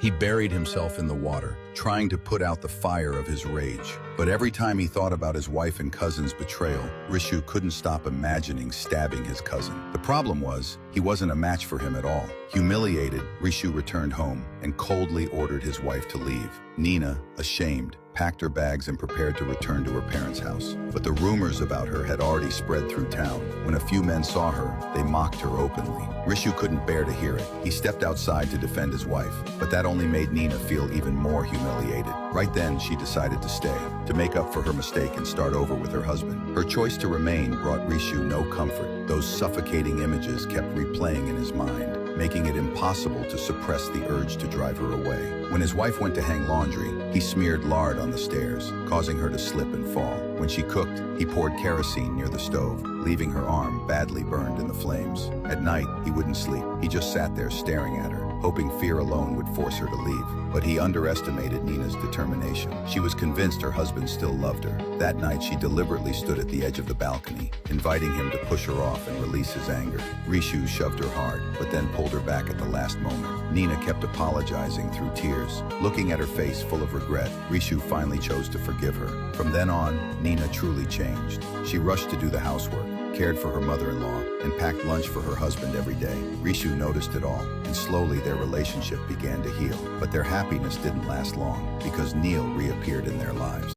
He buried himself in the water, trying to put out the fire of his rage. But every time he thought about his wife and cousin's betrayal, Rishu couldn't stop imagining stabbing his cousin. The problem was, he wasn't a match for him at all. Humiliated, Rishu returned home and coldly ordered his wife to leave. Nina, ashamed, packed her bags and prepared to return to her parents' house. But the rumors about her had already spread through town. When a few men saw her, they mocked her openly. Rishu couldn't bear to hear it. He stepped outside to defend his wife, but that only made Nina feel even more humiliated. Right then, she decided to stay, to make up for her mistake and start over with her husband. Her choice to remain brought Rishu no comfort. Those suffocating images kept replaying in his mind, making it impossible to suppress the urge to drive her away. When his wife went to hang laundry, he smeared lard on the stairs, causing her to slip and fall. When she cooked, he poured kerosene near the stove, leaving her arm badly burned in the flames. At night, he wouldn't sleep. He just sat there staring at her, hoping fear alone would force her to leave. But he underestimated Nina's determination. She was convinced her husband still loved her. That night, she deliberately stood at the edge of the balcony, inviting him to push her off and release his anger. Rishu shoved her hard, but then pulled her back at the last moment. Nina kept apologizing through tears. Looking at her face full of regret, Rishu finally chose to forgive her. From then on, Nina truly changed. She rushed to do the housework, cared for her mother-in-law, and packed lunch for her husband every day. Rishu noticed it all, and slowly their relationship began to heal. But their happiness didn't last long, because Neil reappeared in their lives.